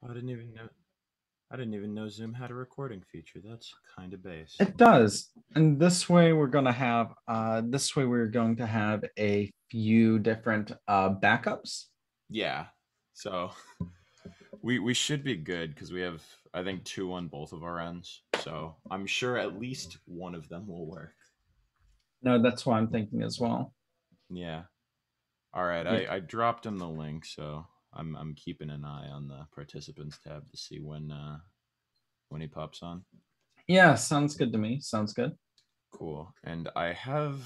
I didn't even know. I didn't even know Zoom had a recording feature. That's kind of base. It does. And this way we're going to have a few different backups. Yeah. So we should be good because we have, I think, two on both of our ends. So I'm sure at least one of them will work. No, that's what I'm thinking as well. Yeah. All right. Yeah. I dropped him the link, so I'm keeping an eye on the participants tab to see when he pops on. Yeah, sounds good to me. Sounds good. Cool. And I have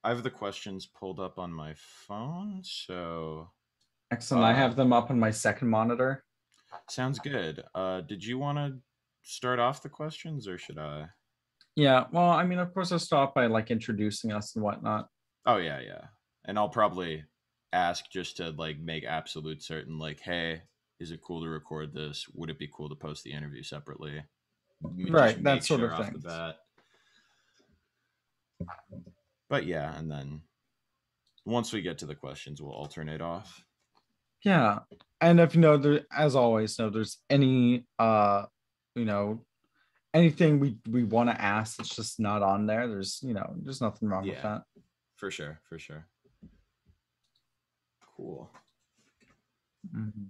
the questions pulled up on my phone, so Excellent. I have them up on my second monitor. sounds good. Did you want to start off the questions, or should I? Yeah, well, I mean, of course, I'll start by like introducing us and whatnot. Oh yeah, yeah. And I'll probably ask just to like make absolute certain, like, hey, is it cool to record this? Would it be cool to post the interview separately? Just Right, that make sort sure of off the thing. bat. But yeah, and then once we get to the questions, we'll alternate off. Yeah, and if there, as always, there's any you know, anything we want to ask that's just not on there. There's nothing wrong with that. For sure, for sure. Cool. Mhm.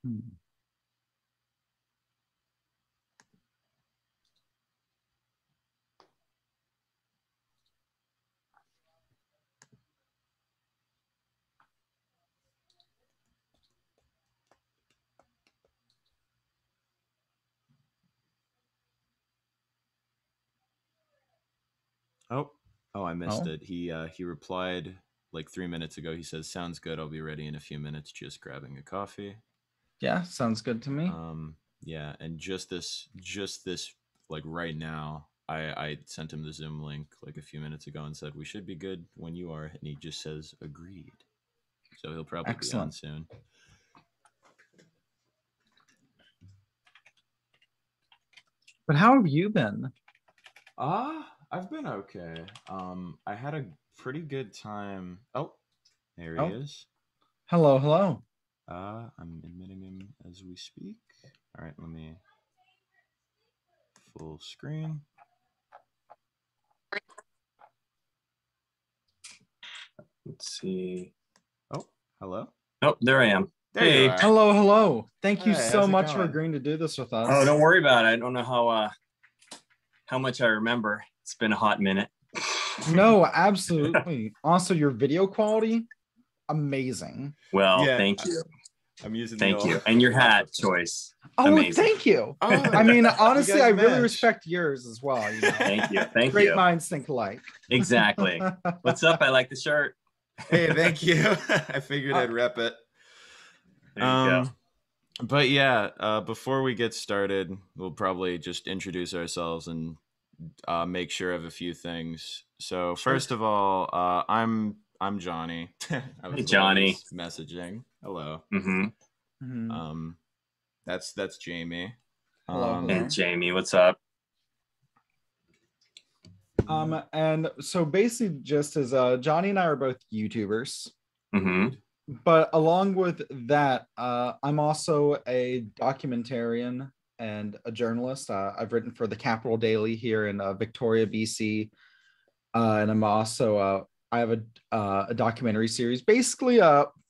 Hmm. Oh, I missed it. He replied like 3 minutes ago. He says, "Sounds good. I'll be ready in a few minutes. Just grabbing a coffee." Yeah, sounds good to me. Yeah, and just this, like right now, I sent him the Zoom link like a few minutes ago and said we should be good when you are, and he just says agreed. So he'll probably be on Excellent. soon. But how have you been? I've been okay. I had a pretty good time. Oh, there he is. Hello, hello. I'm admitting him as we speak. All right, let me full screen. Let's see. Oh, hello. Oh, there I am. There you are. Hello, hello. Thank you Hey, so how's it much for going? agreeing to do this with us. Oh, don't worry about it. I don't know how much I remember. It's been a hot minute. No, absolutely. Also, your video quality, amazing. Well, Yeah, thank you. I'm using Thank you. And your hat choice. Oh, amazing. Thank you. Oh, I mean, honestly, guys I really match. respect yours as well. Thank you. Thank Great you. minds think alike. Exactly. What's up? I like the shirt. Hey, thank you. I figured I'd rep it. There you go. But yeah, before we get started, we'll probably just introduce ourselves and make sure of a few things. So first of all, I'm Johnny. I was Hey, Johnny. Messaging. Hello. Mm-hmm. That's Jamie. Hello. Hey, Jamie. What's up? And so basically, just as Johnny and I are both YouTubers. Mm-hmm. But along with that, I'm also a documentarian and a journalist. I've written for the Capital Daily here in Victoria, BC, and I'm also I have a documentary series, basically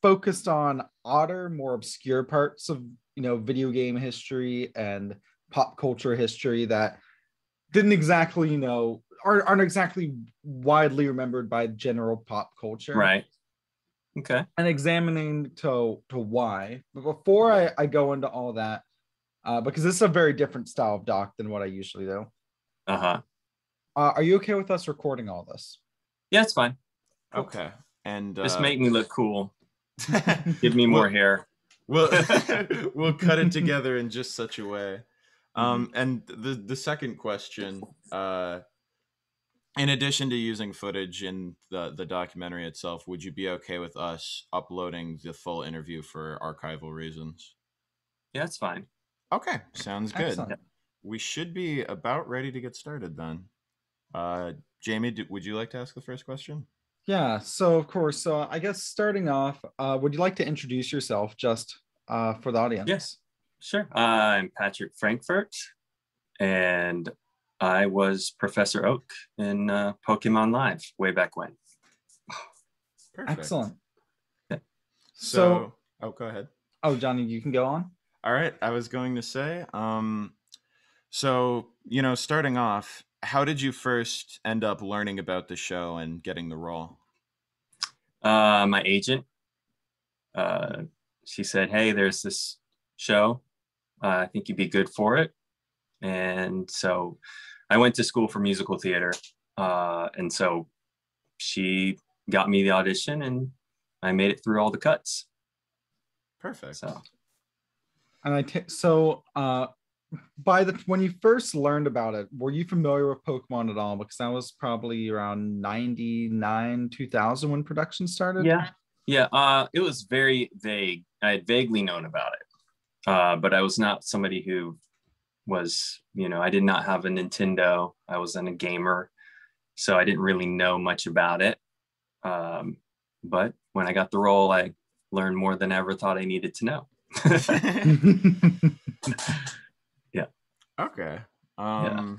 focused on odder, more obscure parts of video game history and pop culture history that didn't exactly aren't exactly widely remembered by general pop culture. Right. Okay. And examining to why. But before I go into all that, because this is a very different style of doc than what I usually do. Uh-huh. Are you okay with us recording all this? Yeah, it's fine. Okay. And Just make me look cool. Give me more hair. We'll we'll cut it together in just such a way. And the second question, in addition to using footage in the documentary itself, would you be okay with us uploading the full interview for archival reasons? Yeah, that's fine. Okay, sounds good. Excellent. We should be about ready to get started then. Jamie, would you like to ask the first question? Yeah, so of course, so I guess starting off, would you like to introduce yourself just for the audience? Yes, sure. I'm Patrick Frankfort, and I was Professor Oak in Pokemon Live way back when. Perfect. Excellent. So, So, oh, go ahead. oh, Johnny, you can go on. All right, I was going to say, so, starting off, how did you first end up learning about the show and getting the role? My agent, she said, "Hey, there's this show. I think you'd be good for it." And so I went to school for musical theater. And so she got me the audition and I made it through all the cuts. Perfect. So, And when you first learned about it, were you familiar with Pokemon at all? Because that was probably around 99, 2000 when production started. yeah. It was very vague. I had vaguely known about it, but I was not somebody who was, I did not have a Nintendo. I wasn't a gamer, so I didn't really know much about it. But when I got the role, I learned more than I ever thought I needed to know. Yeah. Okay. Yeah.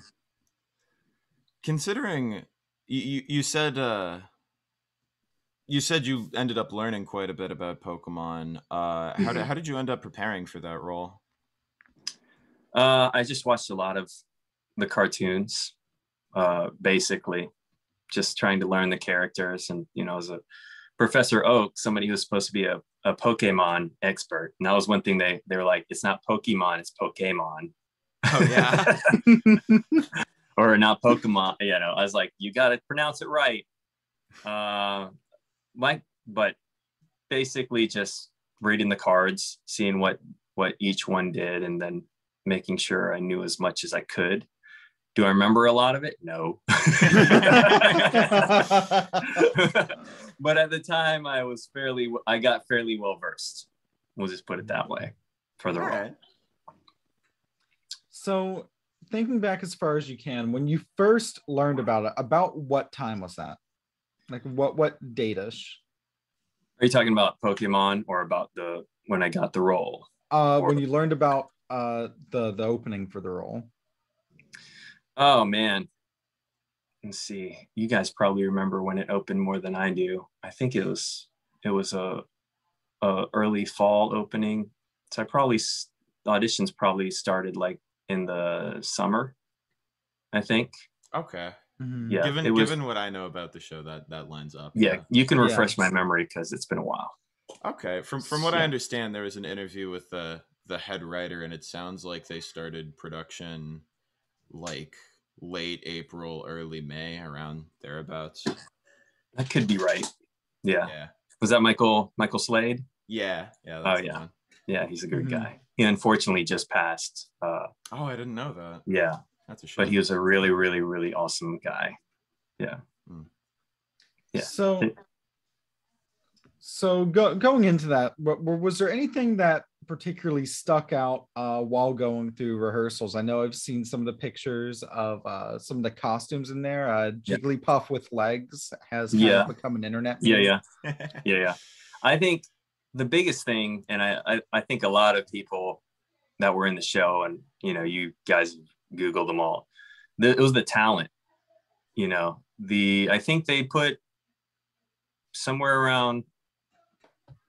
Considering you said you ended up learning quite a bit about Pokemon. How did you end up preparing for that role? I just watched a lot of the cartoons, basically, just trying to learn the characters. And, as a Professor Oak, somebody who was supposed to be a Pokemon expert. And that was one thing they were like, it's not Pokemon, it's Pokemon. Oh, yeah. Or not Pokemon. I was like, you got to pronounce it right. But basically just reading the cards, seeing what each one did, and then making sure I knew as much as I could. Do I remember a lot of it? No. But at the time, I got fairly well versed. We'll just put it that way for the role. Right. So, thinking back as far as you can, when you first learned about it, about what time was that? Like what date-ish? Are you talking about Pokemon or about when I got the role? When you learned about the opening for the role. Oh man. Let's see. You guys probably remember when it opened more than I do. I think it was a early fall opening. So the auditions probably started like in the summer, I think. Okay. Mm-hmm. Yeah. Given what I know about the show, that lines up. Yeah. You can refresh my memory because it's been a while. Okay. From what I understand, there was an interview with the head writer, and it sounds like they started production like late April, early May, around thereabouts. That could be right. Yeah. Yeah. Was that Michael Slade? Yeah. That's the one. Yeah, he's a good guy. He unfortunately just passed. Oh, I didn't know that. Yeah. That's a shame. But he was a really, really, really awesome guy. Yeah. Yeah. So going into that, was there anything that particularly stuck out while going through rehearsals? I know I've seen some of the pictures of some of the costumes in there. Jigglypuff with legs has kind of become an internet meme. Yeah. I think the biggest thing, and I think a lot of people that were in the show, and you guys Googled them all, it was the talent. I think they put somewhere around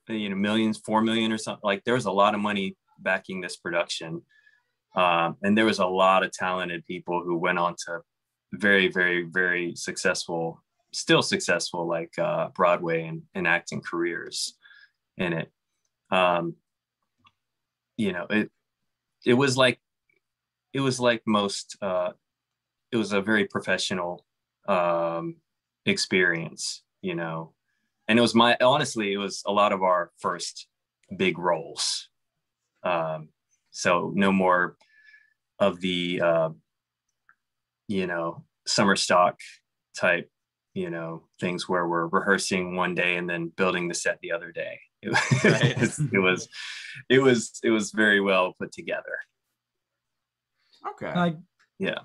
millions, 4 million or something. Like there was a lot of money backing this production, and there was a lot of talented people who went on to very, very, very successful, still successful, like Broadway and acting careers in it. It was like most. It was a very professional experience. you know, and it was honestly, it was a lot of our first big roles. So no more of the, you know, summer stock type, you know, things where we're rehearsing one day and then building the set the other day. Right. It was very well put together. Okay. Yeah.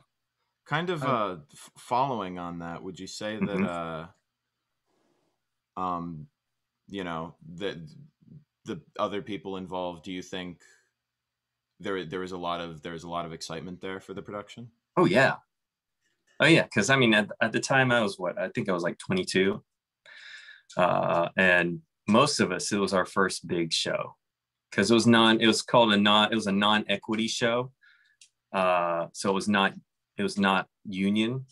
Kind of following on that, would you say that you know, the other people involved, do you think there was a lot of excitement there for the production? Oh yeah. Because I mean, at the time I was I think I was like 22, and most of us, it was our first big show because it was a non-equity show, so it was not union,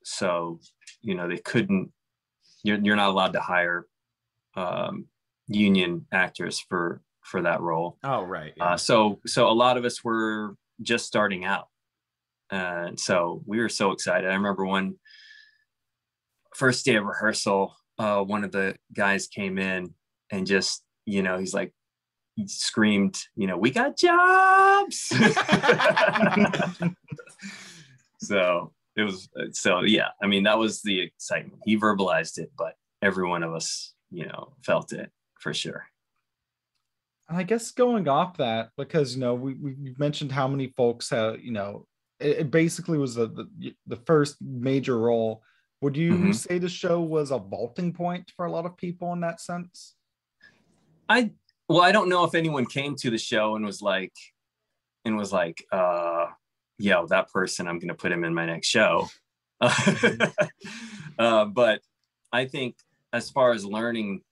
so you know they couldn't. You're not allowed to hire union actors for that role. Oh right. Yeah. So a lot of us were just starting out. And so we were so excited. I remember one first day of rehearsal, one of the guys came in and just, you know, he screamed, you know, "We got jobs." Yeah, I mean, that was the excitement. He verbalized it, but every one of us, you know, felt it for sure. I guess going off that, because, you know, we've mentioned how many folks have, you know, it basically was the first major role. Would you say the show was a vaulting point for a lot of people in that sense? I don't know if anyone came to the show and was like, yo, that person, I'm going to put him in my next show. But I think as far as learning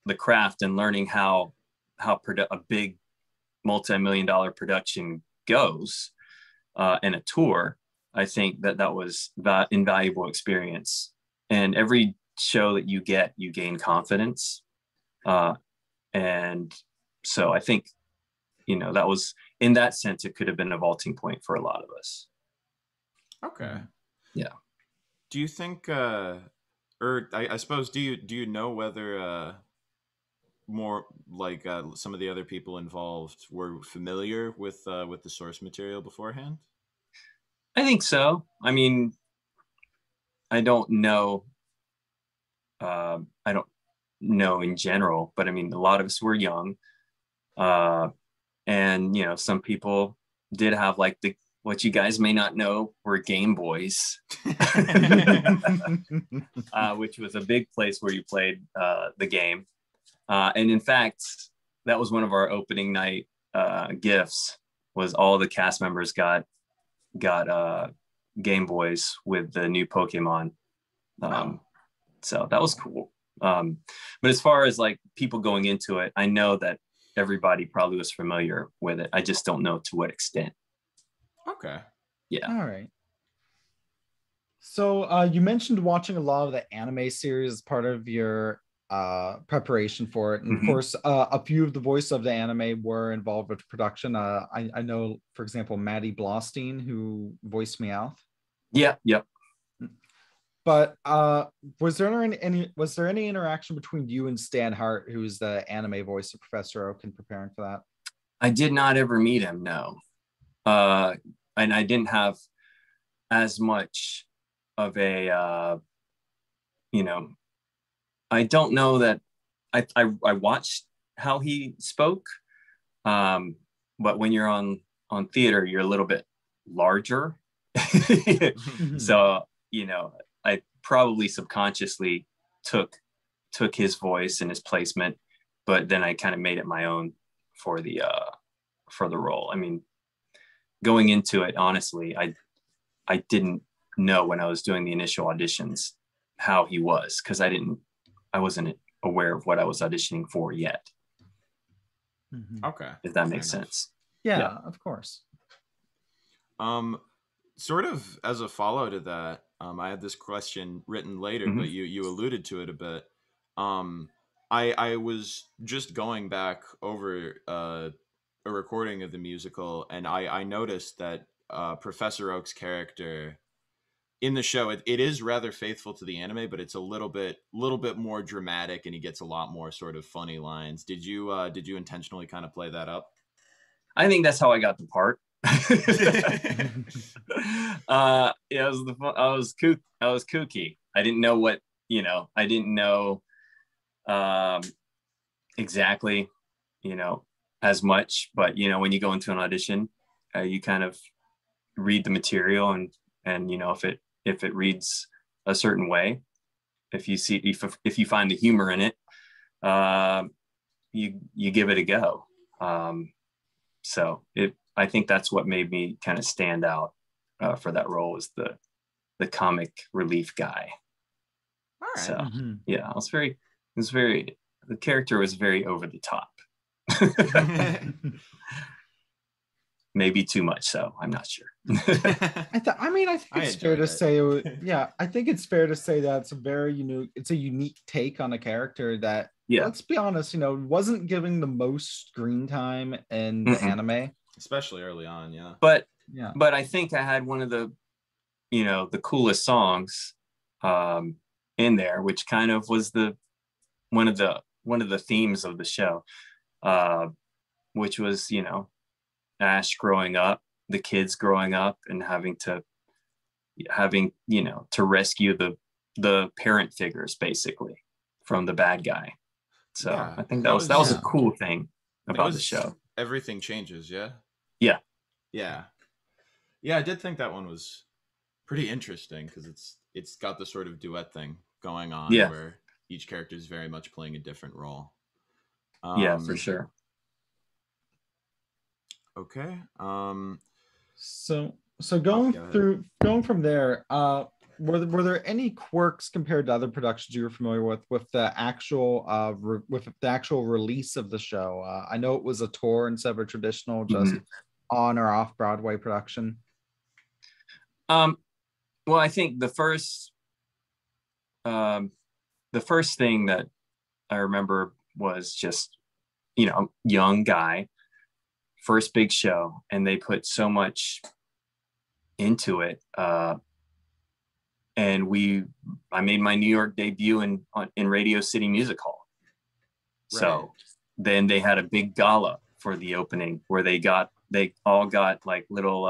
the craft and learning how a big multi-million-dollar production goes, and a tour, I think that was that invaluable experience. And every show that you get, you gain confidence. And so I think, you know, that was, in that sense, it could have been a vaulting point for a lot of us. Okay. Yeah. Do you think, or I suppose, do you know whether more like some of the other people involved were familiar with the source material beforehand? I think so. I mean, I don't know. I don't know in general, but I mean, a lot of us were young, and you know, some people did have like what you guys may not know were Game Boys, which was a big place where you played the game. And in fact, that was one of our opening night gifts. Was all the cast members got Game Boys with the new Pokemon. So that was cool. But as far as like people going into it, I know that everybody probably was familiar with it. I just don't know to what extent. Okay. Yeah. All right. So you mentioned watching a lot of the anime series as part of your preparation for it. And of course, a few of the voice of the anime were involved with production. I know, for example, Maddie Blostein, who voiced Meowth. Yeah. Yep. But was there any interaction between you and Stan Hart, who's the anime voice of Professor Oak, in preparing for that? I did not ever meet him, no. And I didn't have as much of a, you know, I don't know that I watched how he spoke. But when you're on theater, you're a little bit larger. So, you know, I probably subconsciously took his voice and his placement, but then I kind of made it my own for the role. I mean, going into it, honestly, I didn't know when I was doing the initial auditions how he was, because I wasn't aware of what I was auditioning for yet. Okay. If that makes sense. Yeah, of course. Sort of as a follow to that, I had this question written later, but you alluded to it a bit. I was just going back over a recording of the musical, and I noticed that Professor Oak's character in the show, it is rather faithful to the anime, but it's a little bit more dramatic, and he gets a lot more sort of funny lines. Did you intentionally kind of play that up? I think that's how I got the part. Yeah, I was kooky. I didn't know what, I didn't know exactly, as much, but when you go into an audition, you kind of read the material, and if it reads a certain way, if you find the humor in it, you give it a go. So I think that's what made me kind of stand out for that role, was the comic relief guy. All right. So yeah, the character was very over the top. Maybe too much so. I'm not sure. I think it's fair to say, I think it's fair to say that it's a unique take on a character that, let's be honest, wasn't given the most screen time in the anime, especially early on. But I think I had one of the the coolest songs in there, which kind of was one of the themes of the show, which was Ash growing up, the kids growing up, and having to rescue the parent figures basically from the bad guy. So I think that was a cool thing about the show. Everything changes. Yeah. I did think that one was pretty interesting, because it's got the sort of duet thing going on, where each character is very much playing a different role. For sure. Okay. So going from there, were there any quirks compared to other productions you were familiar with the actual release of the show? I know it was a tour instead of a traditional just on or off Broadway production. Well, I think the first thing that I remember was just young guy, first big show, and they put so much into it. And I made my New York debut in Radio City Music Hall. So then they had a big gala for the opening, where they all got like little,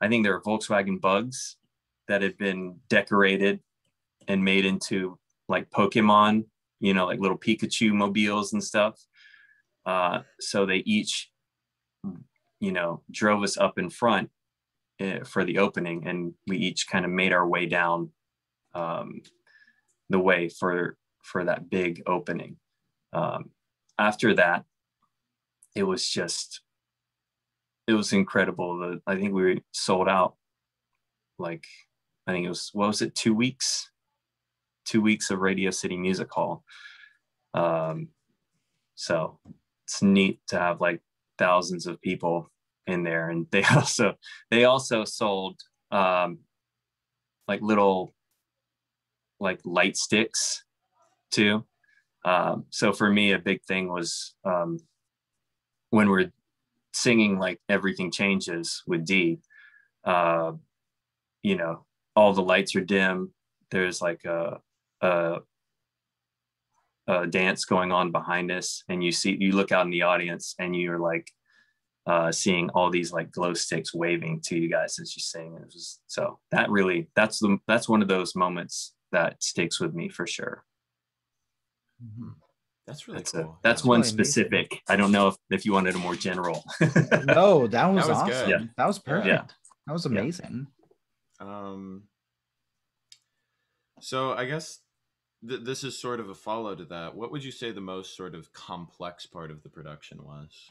I think there were Volkswagen Bugs that had been decorated and made into like Pokemon, like little Pikachu mobiles and stuff. So they each, drove us up in front for the opening, and we each kind of made our way down the way for that big opening. After that, it was incredible. I think we sold out, like, I think it was, what was it, 2 weeks? 2 weeks of Radio City Music Hall. So it's neat to have like thousands of people in there. And they also sold like little like light sticks too. So for me, a big thing was when we're singing like Everything Changes with D, all the lights are dim. There's like a dance going on behind us, and you look out in the audience, and you're like seeing all these like glow sticks waving to you guys as you sing. It was, so that's one of those moments that sticks with me for sure. Mm-hmm. That's really cool. That's one really specific. Amazing. I don't know if you wanted a more general. No, that was awesome. Good. Yeah. That was perfect. Yeah. That was amazing. So I guess this is sort of a follow to that. What would you say the most sort of complex part of the production was?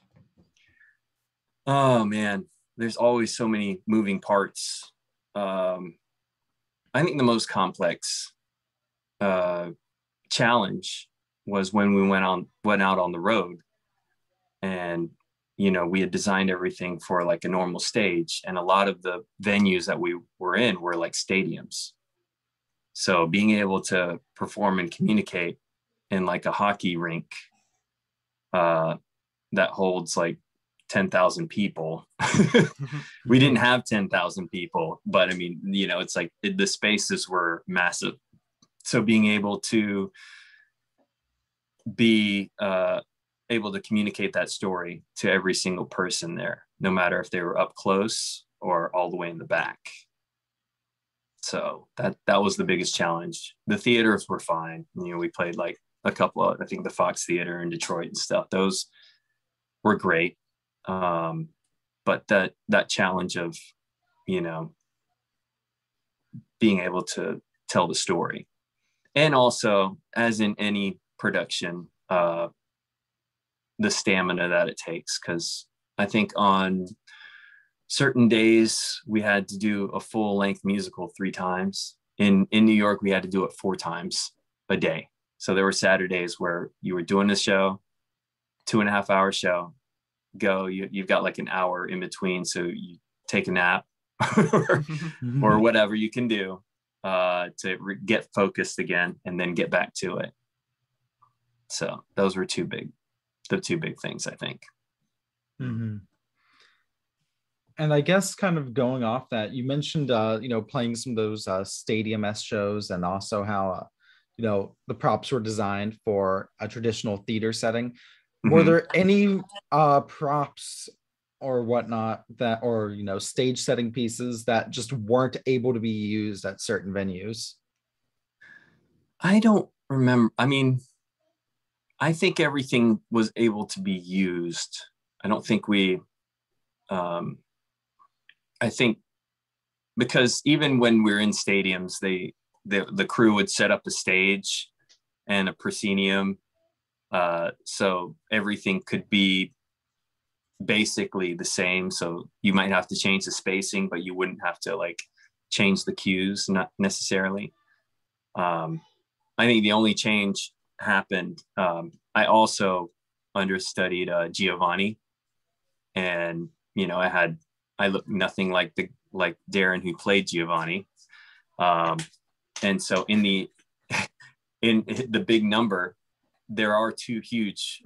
Oh man, there's always so many moving parts. I think the most complex challenge was when we went out on the road, and we had designed everything for like a normal stage, and a lot of the venues that we were in were like stadiums. So being able to perform and communicate in like a hockey rink that holds like 10,000 people. We didn't have 10,000 people, but I mean, you know, it's like the spaces were massive. So being able to be able to communicate that story to every single person there, no matter if they were up close or all the way in the back. So that was the biggest challenge. The theaters were fine. You know, we played like a couple of, I think the Fox Theater in Detroit and stuff. Those were great. But that challenge of, you know, being able to tell the story. And also, as in any production, the stamina that it takes. Because I think on certain days we had to do a full length musical 3 times. In New York, we had to do it 4 times a day. So there were Saturdays where you were doing a show, 2.5 hour show, you've got like an hour in between. So you take a nap or whatever you can do to get focused again and then get back to it. So those were the two big things, I think. Mm-hmm. And I guess kind of going off that, you mentioned, you know, playing some of those stadium S shows, and also how, you know, the props were designed for a traditional theater setting. Mm-hmm. Were there any props or whatnot that, or, you know, stage setting pieces that just weren't able to be used at certain venues? I don't remember. I mean, I think everything was able to be used. I don't think I think because even when we're in stadiums, the crew would set up a stage and a proscenium, so everything could be basically the same. So you might have to change the spacing, but you wouldn't have to like change the cues, not necessarily. I think the only change happened. I also understudied Giovanni, and you know, I looked nothing like Darren, who played Giovanni. And so in the big number, there are 2 huge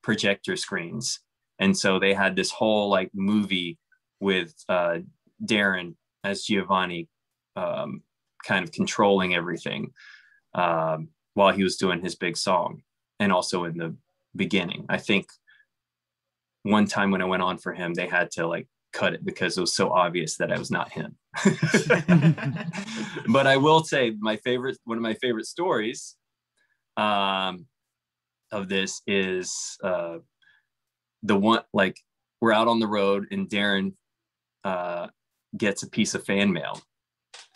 projector screens. And so they had this whole like movie with Darren as Giovanni, kind of controlling everything while he was doing his big song. And also in the beginning, I think one time when I went on for him, they had to like cut it because it was so obvious that I was not him. But I will say one of my favorite stories of this is the one, like, we're out on the road and Darren gets a piece of fan mail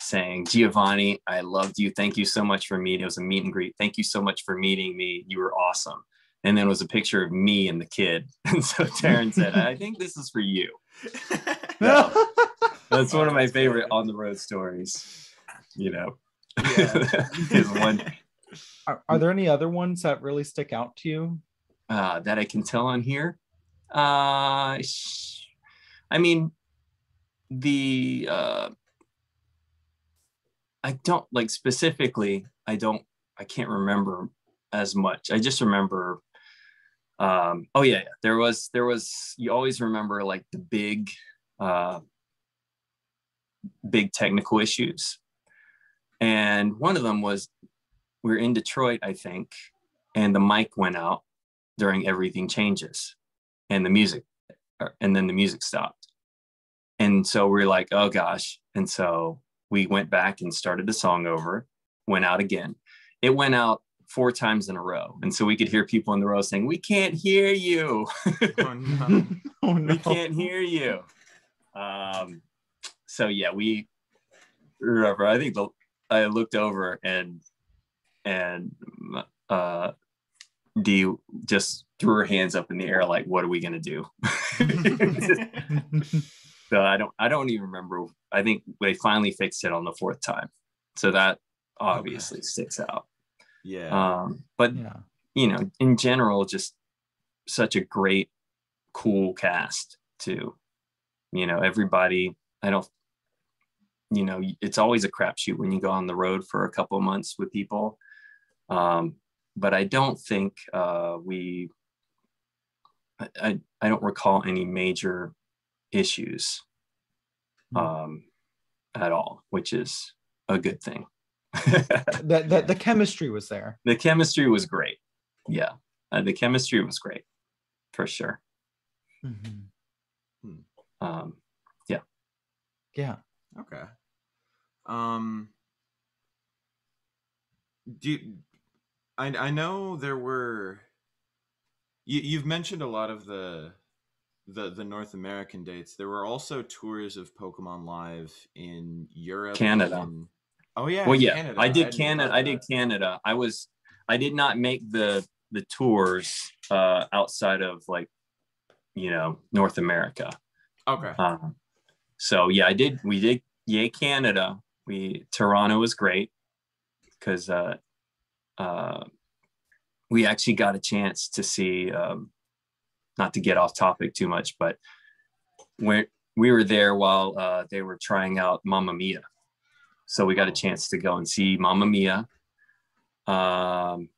saying, "Giovanni, I loved you. Thank you so much for meeting." It was a meet and greet. "Thank you so much for meeting me. You were awesome." And then it was a picture of me and the kid. And so Darren said, "I think this is for you." That's one of my favorite on the road stories, you know. Yeah. Is one. Are there any other ones that really stick out to you? That I can tell on here? I mean, I don't like specifically, I can't remember as much. I just remember, oh yeah, there was, you always remember like the big technical issues. And one of them was, we're in Detroit, I think, and the mic went out during Everything Changes, and then the music stopped. And so we're like, oh gosh. And so we went back and started the song over, went out again. It went out 4 times in a row. And so we could hear people in the row saying, "We can't hear you." Oh, no. Oh, no. "We can't hear you." So yeah, we remember, I think I looked over and Dee just threw her hands up in the air like, "What are we gonna do?" So I don't even remember. I think they finally fixed it on the 4th time. So that obviously sticks out. Yeah. But yeah, you know, in general, just such a great, cool cast too. You know, everybody, you know, it's always a crapshoot when you go on the road for a couple of months with people. But I don't think we I don't recall any major issues at all, which is a good thing. The chemistry was there. The chemistry was great. Yeah, the chemistry was great for sure. Mm-hmm. Yeah. Yeah. Okay. I know there were. You've mentioned a lot of the North American dates. There were also tours of Pokemon Live in Europe, Canada. Oh yeah, well, in yeah, Canada. I did hadn't Canada. thought of I did that. Canada. I did not make the tours outside of like, North America. Okay. So yeah, we did Yay Canada. Toronto was great because we actually got a chance to see, not to get off topic too much, but we were there while they were trying out Mamma Mia. So we got a chance to go and see Mamma Mia. And,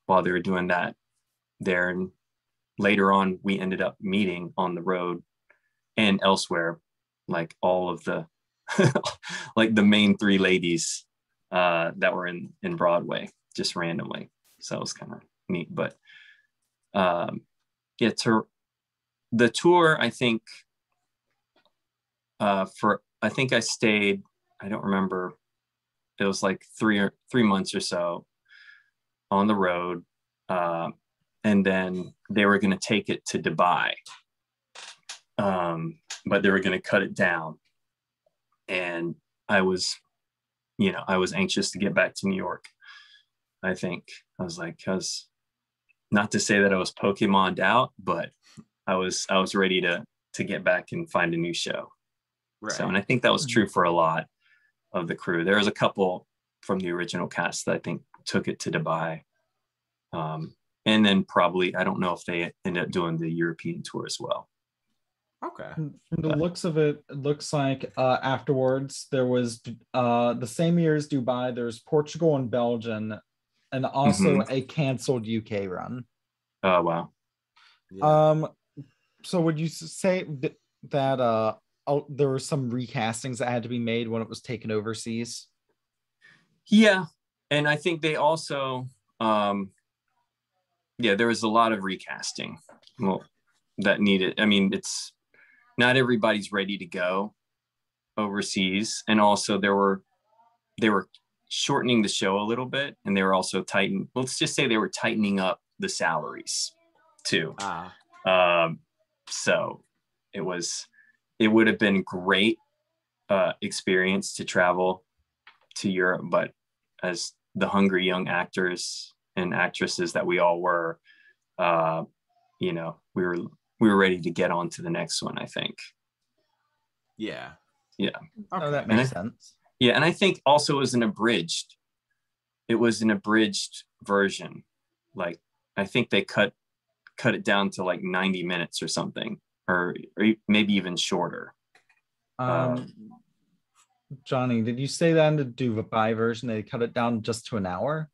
while they were doing that there, and later on, we ended up meeting on the road and elsewhere, like all of the, like the main three ladies that were in Broadway, just randomly. So it was kind of neat. But yeah, the tour, I think, I think I stayed, I don't remember, it was like 3 months or so on the road. And then they were going to take it to Dubai. But they were going to cut it down. And I was anxious to get back to New York. I think I was like, because not to say that I was Pokemon'd out, but I was ready to get back and find a new show. Right. So, and I think that was true for a lot of the crew. There was a couple from the original cast that I think took it to Dubai. And then probably, I don't know if they ended up doing the European tour as well. Okay. From the looks of it, it looks like afterwards there was the same year as Dubai, there's Portugal and Belgium, and also a canceled UK run. Oh wow. Yeah. So would you say that there were some recastings that had to be made when it was taken overseas? Yeah, and I think they also there was a lot of recasting that needed. I mean, it's not everybody's ready to go overseas, and also they were shortening the show a little bit, and they were also let's just say they were tightening up the salaries too. So it would have been great experience to travel to Europe, but as the hungry young actors and actresses that we all were, we were ready to get on to the next one, I think. Yeah. Okay. Oh, that makes sense. Yeah, and I think also it was an abridged version. Like, I think they cut it down to like 90 minutes or something, or maybe even shorter. Johnny, did you say that in the Dubai version they cut it down just to an hour?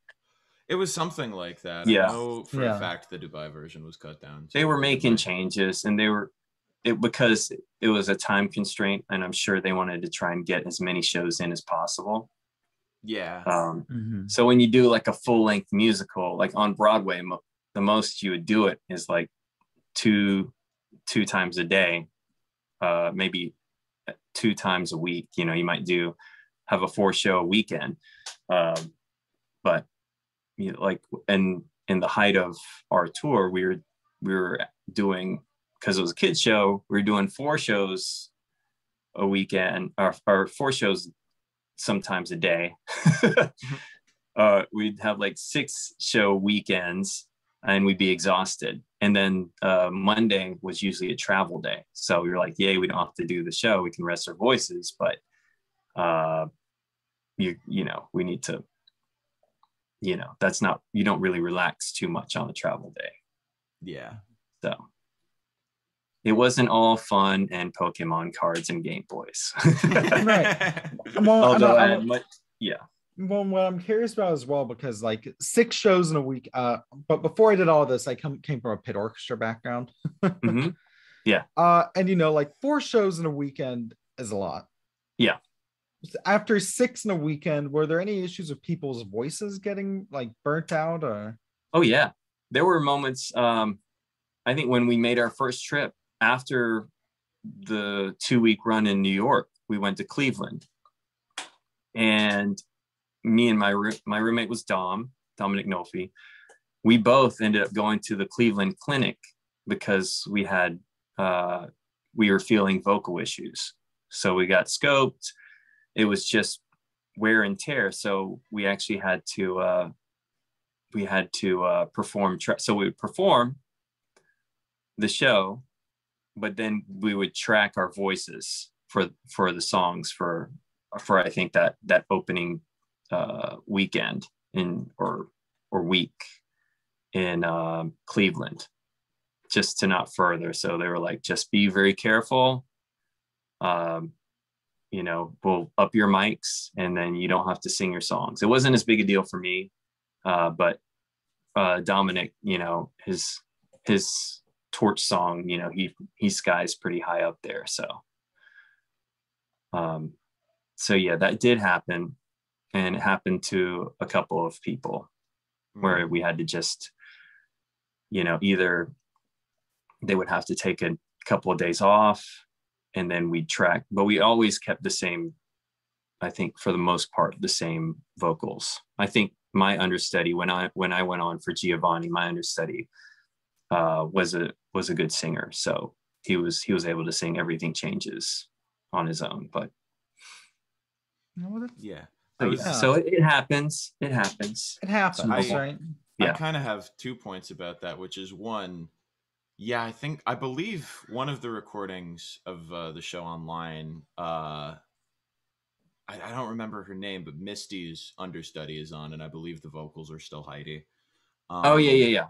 It was something like that. Yeah. I know for a fact the Dubai version was cut down. They were making changes, and because it was a time constraint, and I'm sure they wanted to try and get as many shows in as possible. Yeah. So when you do like a full-length musical, like on Broadway, the most you would do it is like two times a day, maybe 2 times a week. You might have a 4-show weekend, but like in the height of our tour, we were doing, because it was a kids show, we were doing 4 shows a weekend, or 4 shows sometimes a day. We'd have like 6-show weekends, and we'd be exhausted. And then Monday was usually a travel day. So we were like, yay, we don't have to do the show. We can rest our voices, but we need to, you don't really relax too much on a travel day. Yeah. So it wasn't all fun and Pokemon cards and Game Boys. Right. Although yeah. Well, what I'm curious about as well, because like 6 shows in a week. But before I did all this, I came from a pit orchestra background. Mm-hmm. Yeah. And like 4 shows in a weekend is a lot. Yeah. After 6 in a weekend, were there any issues with people's voices getting like burnt out or? Oh yeah. There were moments, I think when we made our first trip after the 2-week run in New York, we went to Cleveland, and me and my roommate was Dominic Nolfi. We both ended up going to the Cleveland clinic because we were feeling vocal issues. So we got scoped. It was just wear and tear. So we actually had to perform. So we would perform the show, but then we would track our voices for the songs for I think that opening weekend or week in Cleveland, just to not further. So they were like, just be very careful. We'll up your mics and then you don't have to sing your songs. It wasn't as big a deal for me, but Dominic, his torch song, he skies pretty high up there. So yeah, that did happen, and it happened to a couple of people where we had to just, either they would have to take a couple of days off and then we'd track, but we always kept the same, I think for the most part, the same vocals. I think my understudy, when I went on for Giovanni, my understudy was a good singer. So he was able to sing Everything Changes on his own, but yeah. So it happens. It happens. It happens, right? Yeah. I kind of have 2 points about that, which is one, yeah, I believe one of the recordings of the show online, I don't remember her name, but Misty's understudy is on, and I believe the vocals are still Heidi. Yeah.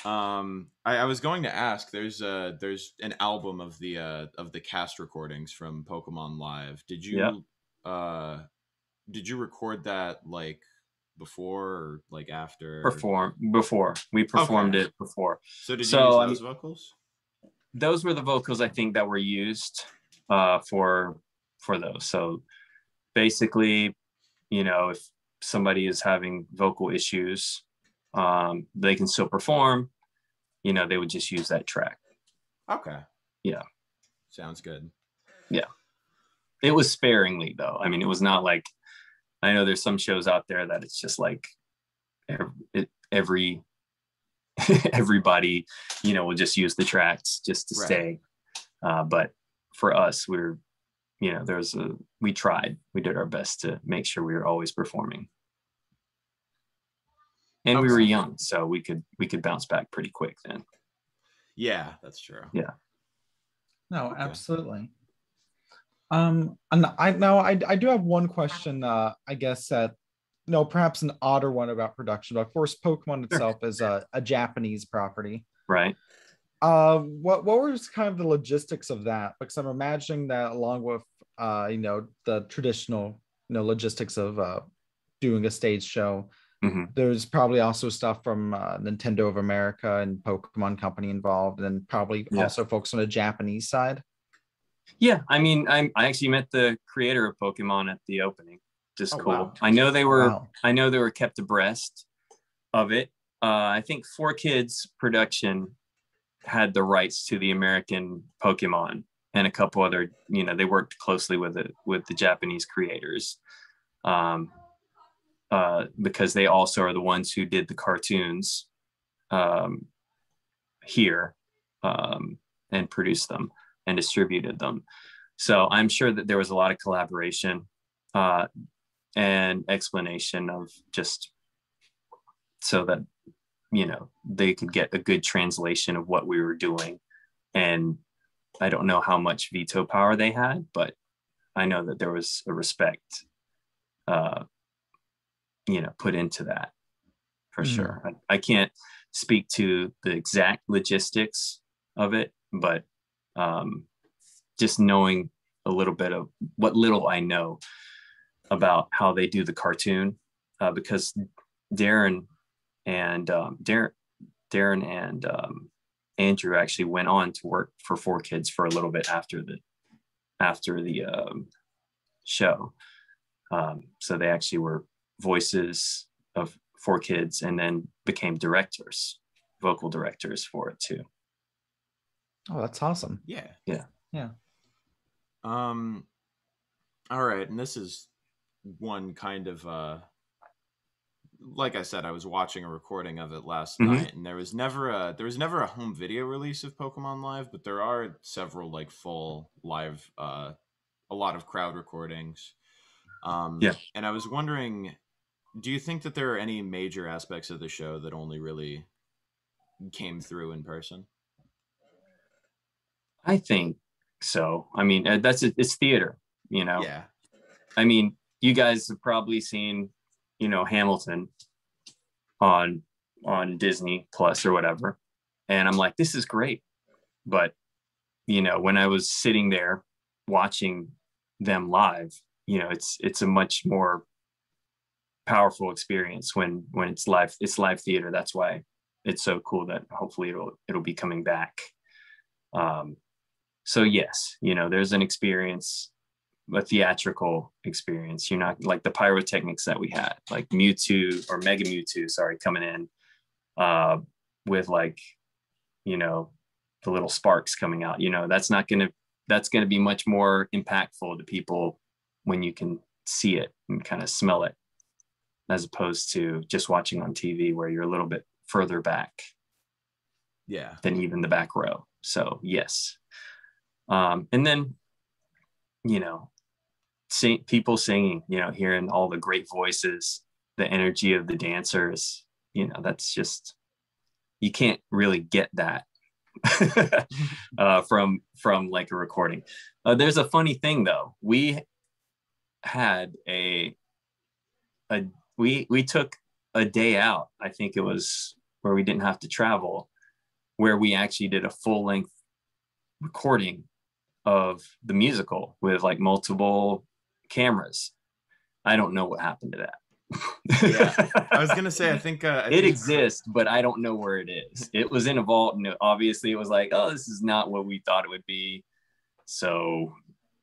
I was going to ask. There's an album of the cast recordings from Pokemon Live. Did you record that like before or like after? Before we performed it before. So did you use those vocals? Those were the vocals I think that were used for those. So basically, if somebody is having vocal issues, they can still perform. They would just use that track. Okay. Yeah. Sounds good. Yeah. It was sparingly though. I mean, it was not like, I know there's some shows out there that it's just like everybody, will just use the tracks just to stay. But for us, we tried. We did our best to make sure we were always performing. And we were young, so we could bounce back pretty quick then. Yeah, that's true. Yeah. No, absolutely. And I do have one question. I guess that perhaps an odder one about production. But of course, Pokemon itself is a Japanese property, right? What was kind of the logistics of that? Because I'm imagining that along with the traditional logistics of doing a stage show. Mm-hmm. There's probably also stuff from Nintendo of America and Pokemon Company involved, and probably also folks on the Japanese side. Yeah, I mean, I actually met the creator of Pokemon at the opening. Just cool. Wow. I know they were kept abreast of it. I think 4Kids Production had the rights to the American Pokemon, and a couple other. They worked closely with the Japanese creators. Because they also are the ones who did the cartoons here and produced them and distributed them. So I'm sure that there was a lot of collaboration and explanation of just so that, they could get a good translation of what we were doing. And I don't know how much veto power they had, but I know that there was a respect put into that for sure. I can't speak to the exact logistics of it, but just knowing a little bit of what little I know, about how they do the cartoon, because Darren and Darren and Andrew actually went on to work for 4Kids for a little bit after the show. So they actually were voices of 4Kids and then became vocal directors for it too. Oh, that's awesome. Yeah. Yeah. Yeah. All right, and this is one kind of like I said, I was watching a recording of it last night, and there was never a home video release of Pokemon Live, but there are several like full live, a lot of crowd recordings. Yeah. And I was wondering, do you think that there are any major aspects of the show that only really came through in person? I think so. I mean, it's theater, you know. Yeah. I mean, you guys have probably seen, Hamilton on Disney Plus or whatever, and I'm like, this is great. But when I was sitting there watching them live, it's a much more powerful experience when it's live. It's live theater. That's why it's so cool that hopefully it'll be coming back. So yes, there's an experience, a theatrical experience. You're not like the pyrotechnics that we had, like Mewtwo or Mega Mewtwo, sorry, coming in with like, the little sparks coming out. That's gonna be much more impactful to people when you can see it and kind of smell it, as opposed to just watching on TV where you're a little bit further back. Yeah. Than even the back row. So yes. And then, people singing, hearing all the great voices, the energy of the dancers, that's just, you can't really get that from like a recording. There's a funny thing though. We had we took a day out, I think it was, where we didn't have to travel, where we actually did a full length recording of the musical with like multiple cameras. I don't know what happened to that. Yeah, I was gonna say, I think it exists, but I don't know where it is. It was in a vault, and obviously it was like, oh, this is not what we thought it would be. So,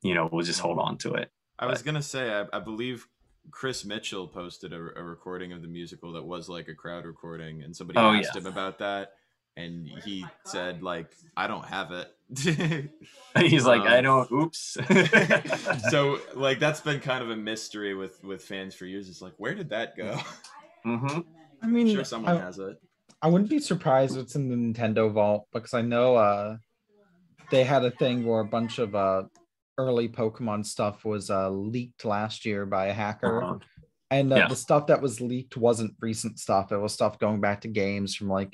we'll just hold on to it. I was gonna say, I believe Chris Mitchell posted a recording of the musical that was like a crowd recording, and somebody asked him about that, and he said like, I don't have it. He's like, I don't. Oops. So like that's been kind of a mystery with fans for years. It's like, where did that go? Mm-hmm. I mean, I'm sure someone has it. I wouldn't be surprised if it's in the Nintendo vault, because I know they had a thing where a bunch of early Pokemon stuff was leaked last year by a hacker. And the stuff that was leaked wasn't recent stuff. It was stuff going back to games from like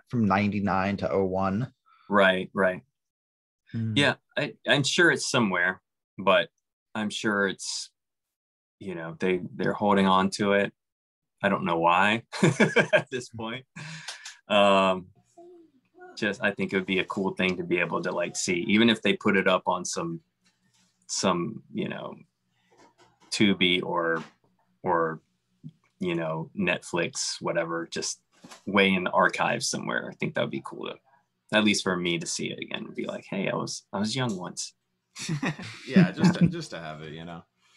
from 99 to 01. Right. Mm. Yeah, I'm sure it's somewhere, but I'm sure it's, they're holding on to it. I don't know why at this point. Just, I think it would be a cool thing to be able to like see, even if they put it up on some Tubi or Netflix, whatever, just way in the archives somewhere. I think that would be cool to, at least for me, to see it again and be like, hey, I was young once. Yeah, just to have it,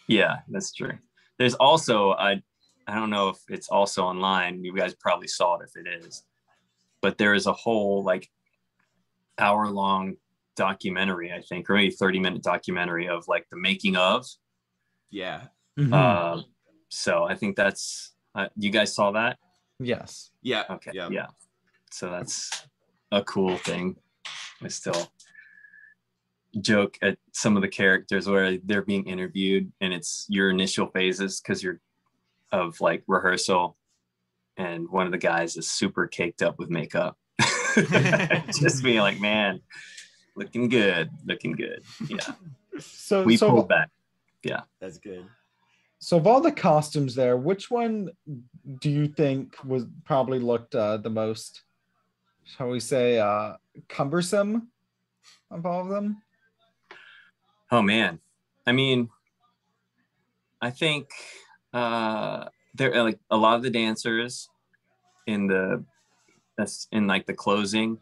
Yeah, that's true. There's also, I don't know if it's also online. You guys probably saw it if it is, but there is a whole like hour-long documentary, I think, or maybe 30-minute documentary of like the making of. Yeah. Mm-hmm. So I think that's, you guys saw that? Yes. Yeah. Okay. Yeah. So that's a cool thing. I still joke at some of the characters where they're being interviewed and it's your initial phases because you're of like rehearsal, and one of the guys is super caked up with makeup. Just being like, man, looking good. Yeah. So we pulled back. Yeah. That's good. So of all the costumes there, which one do you think was probably looked the most, shall we say, cumbersome of all of them? Oh man. I mean, I think there like a lot of the dancers in like the closing,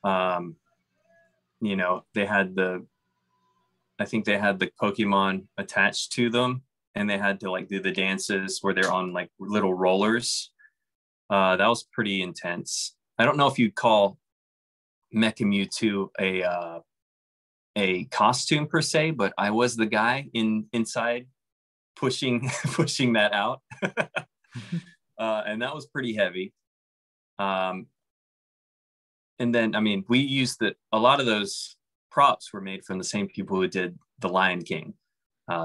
you know, I think they had the Pokemon attached to them, and they had to like do the dances where they're on like little rollers. That was pretty intense. I don't know if you'd call Mecha Mewtwo a costume per se, but I was the guy inside pushing pushing that out, and that was pretty heavy. And then I mean, we used a lot of those props were made from the same people who did The Lion King.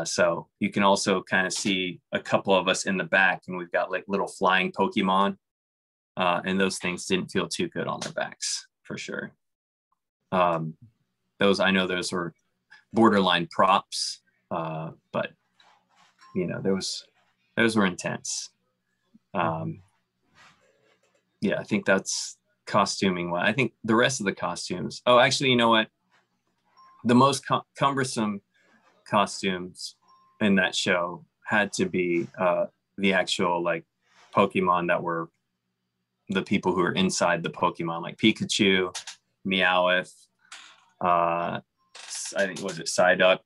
So you can also kind of see a couple of us in the back, and we've got like little flying Pokemon, and those things didn't feel too good on their backs for sure. I know those were borderline props, but you know, those were intense. Yeah, I think that's costuming. I think the rest of the costumes. Oh, actually, you know what? The most cumbersome costumes in that show had to be the actual like Pokemon that were the people who are inside the Pokemon, like Pikachu, Meowth, I think was it Psyduck,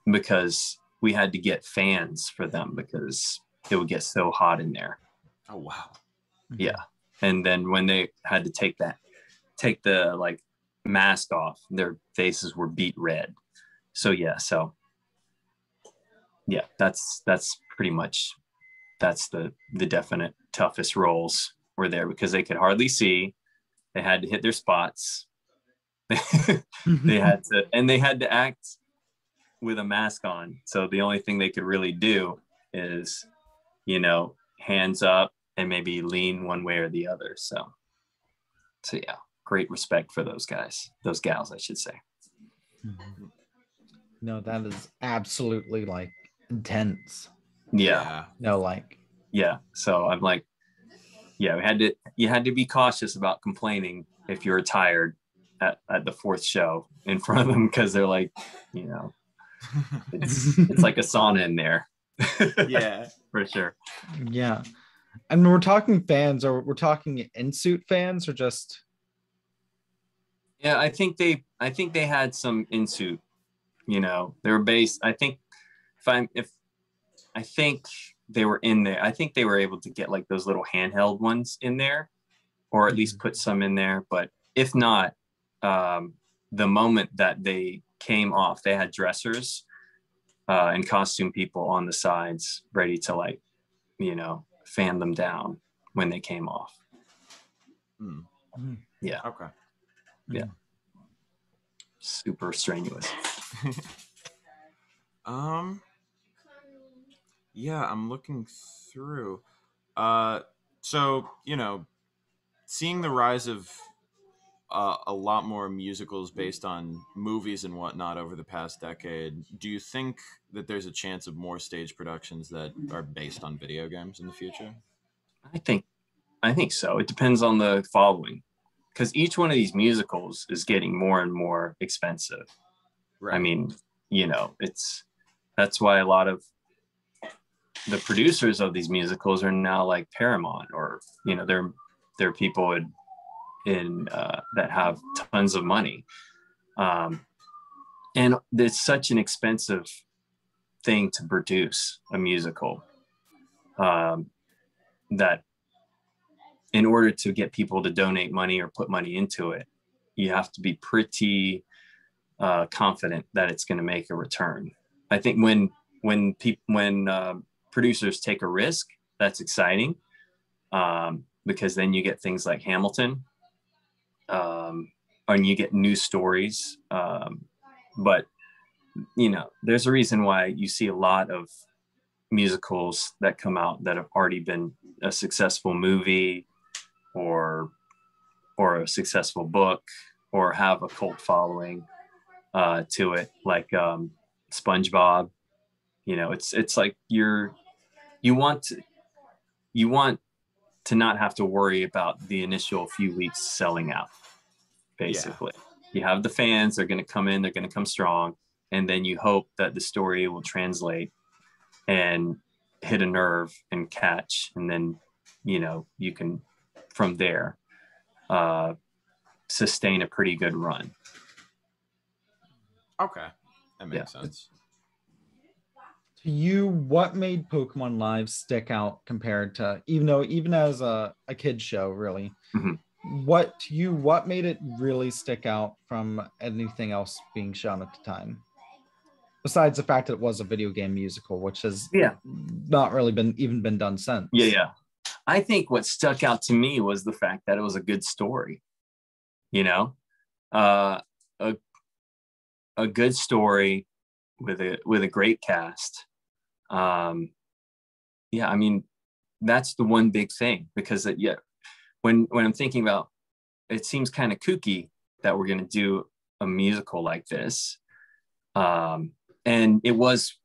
because we had to get fans for them because it would get so hot in there. Oh wow. Yeah. And then when they had to take the like mask off, their faces were beet red. So yeah, that's pretty much the definite toughest roles were there because they could hardly see. They had to hit their spots. they had to act with a mask on. So the only thing they could really do is, you know, hands up and maybe lean one way or the other. So yeah, great respect for those gals, I should say. No, that is absolutely like intense. Yeah. No, like. Yeah. So I'm like, yeah, you had to be cautious about complaining if you were tired at the fourth show in front of them, because they're like, you know, it's like a sauna in there. Yeah, for sure. Yeah. And when we're talking fans, or we're talking in-suit fans, or just. Yeah, I think they had some in-suit, you know, they were based, I think I think they were in there. I think they were able to get like those little handheld ones in there, or at least put some in there. But if not, the moment that they came off, they had dressers and costume people on the sides ready to, like, you know, fan them down when they came off. Yeah. Okay. Yeah. Super strenuous. Yeah, I'm looking through. So, you know, seeing the rise of a lot more musicals based on movies and whatnot over the past decade, do you think that there's a chance of more stage productions that are based on video games in the future? I think so. It depends on the following, because each one of these musicals is getting more and more expensive. Right. I mean, you know, that's why a lot of the producers of these musicals are now like Paramount, or, you know, they're people in that have tons of money, and it's such an expensive thing to produce a musical, that in order to get people to donate money or put money into it, you have to be pretty confident that it's going to make a return. I think when producers take a risk, that's exciting, because then you get things like Hamilton, and you get new stories. But, you know, there's a reason why you see a lot of musicals that come out that have already been a successful movie, or a successful book, or have a cult following to it, like SpongeBob. You know, it's like you want to not have to worry about the initial few weeks selling out. Basically, you have the fans, they're going to come in, they're going to come strong, and then you hope that the story will translate and hit a nerve and catch, and then you can from there sustain a pretty good run. Okay, that makes sense. To you, what made Pokemon Live stick out compared to, even as a kid show, really? Mm-hmm. What made it really stick out from anything else being shown at the time? Besides the fact that it was a video game musical, which has not really been done since. Yeah. I think what stuck out to me was the fact that it was a good story. A good story with a great cast. I mean, that's the one big thing, because when I'm thinking about, it seems kind of kooky that we're going to do a musical like this. And it was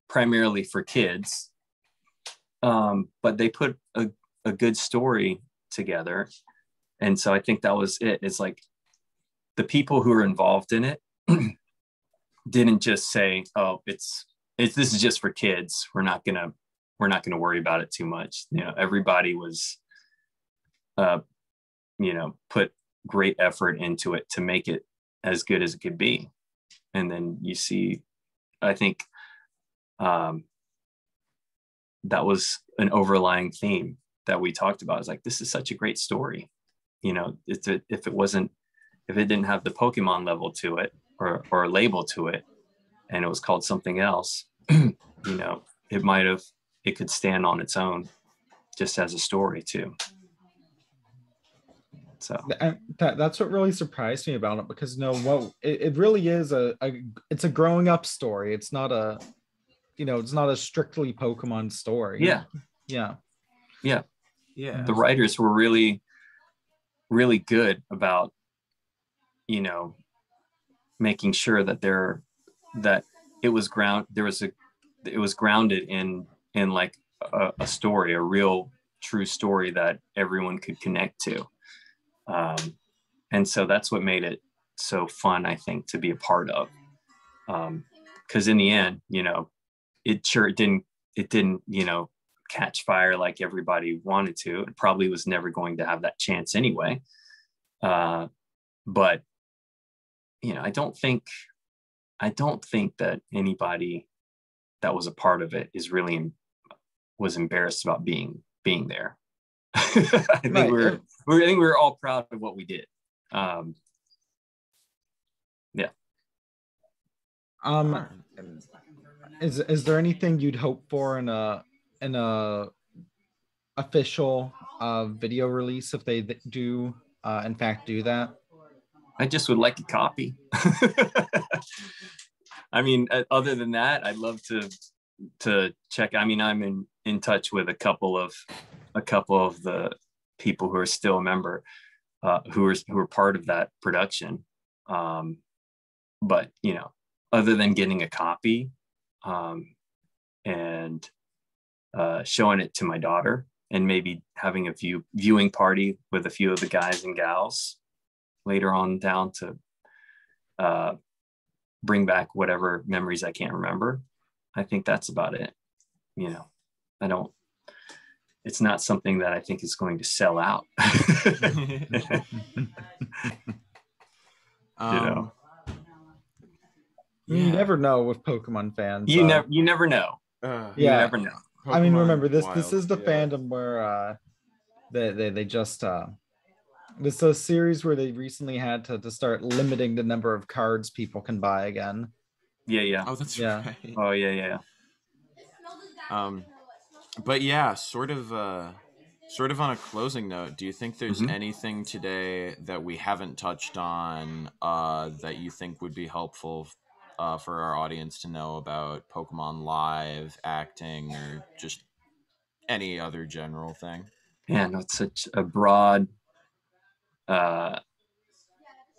primarily for kids. But they put a good story together. And so I think that was it. It's like the people who are involved in it didn't just say, oh, this is just for kids. We're not gonna worry about it too much. Everybody was put great effort into it to make it as good as it could be. And then you see, I think that was an overlying theme that we talked about. It's like, this is such a great story. If it didn't have the Pokemon level to it, or a label to it, and it was called something else, it could stand on its own just as a story too. So that's what really surprised me about it, because it really is it's a growing up story. It's not a strictly Pokemon story. Yeah. The writers were really, really good about making sure that it was grounded in like a story, a real true story that everyone could connect to. And so that's what made it so fun, I think, to be a part of. Because in the end, it didn't catch fire like everybody wanted to. It probably was never going to have that chance anyway. But I don't think that anybody that was a part of it was embarrassed about being there. I think we were all proud of what we did. Is there anything you'd hope for in a official video release, if they do in fact do that? I just would like a copy. I mean, other than that, I'd love to check. I mean, I'm in touch with a couple of the people who are still a member, who are part of that production. But other than getting a copy and showing it to my daughter, and maybe having a viewing party with a few of the guys and gals later on down to bring back whatever memories I can't remember, I think that's about it. It's not something that I think is going to sell out. You never know with Pokemon fans. You never know. You never know. Pokemon, I mean, remember this is the fandom where they just this is a series where they recently had to start limiting the number of cards people can buy again. Yeah. Oh, that's right. Oh, yeah. But yeah, sort of on a closing note, do you think there's anything today that we haven't touched on that you think would be helpful for our audience to know about Pokemon Live, acting, or just any other general thing? Yeah, no, it's such a broad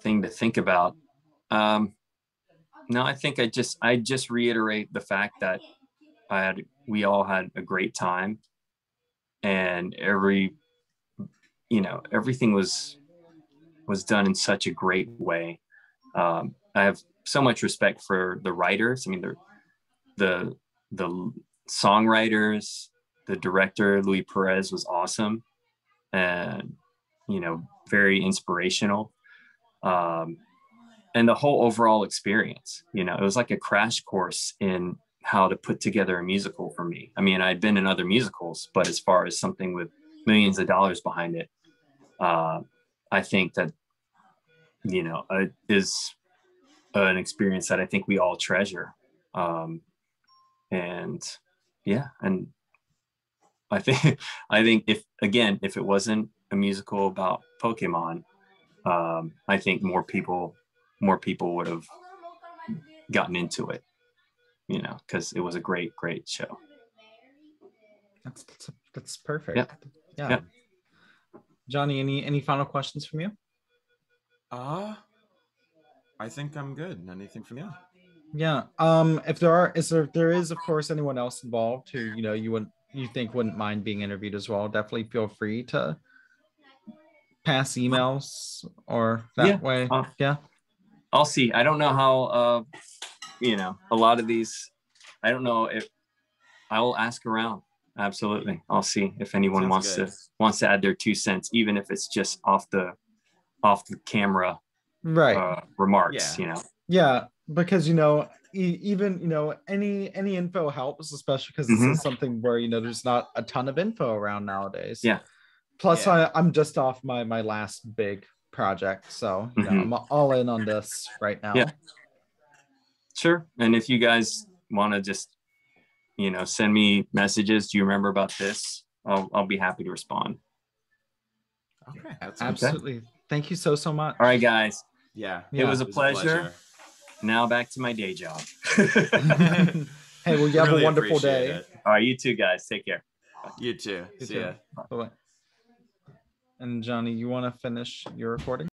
thing to think about. No, I think I just reiterate the fact that we all had a great time, and everything was done in such a great way. I have so much respect for the writers. I mean, the songwriters, the director Louis Perez was awesome, and very inspirational. And the whole overall experience, it was like a crash course in how to put together a musical for me. I mean, I'd been in other musicals, but as far as something with millions of dollars behind it, I think that it is an experience that I think we all treasure. And yeah, and I think if it wasn't a musical about Pokemon, I think more people would have gotten into it, because it was a great show. That's perfect. Yep. Yeah. Yep. Johnny, any final questions from you? I think I'm good. Anything from you? Yeah. If there is of course anyone else involved who you think wouldn't mind being interviewed as well, definitely feel free to pass emails or that way. Yeah. I'll see. I don't know how a lot of these, I don't know if I will ask around. Absolutely. I'll see if anyone wants to add their 2 cents, even if it's just off the camera remarks. Yeah, because even any info helps, especially because this is something where there's not a ton of info around nowadays. Yeah. Plus, I'm just off my last big project, so I'm all in on this right now. Yeah. Sure. And if you guys want to just send me messages, do you remember about this? I'll be happy to respond. Okay. Absolutely. Okay. Thank you so much. All right, guys. Yeah. It was a pleasure. Now back to my day job. Hey, well, you have a wonderful day. It. All right, you too, guys. Take care. Bye. You too. See ya. Bye-bye. And Johnny, you want to finish your recording?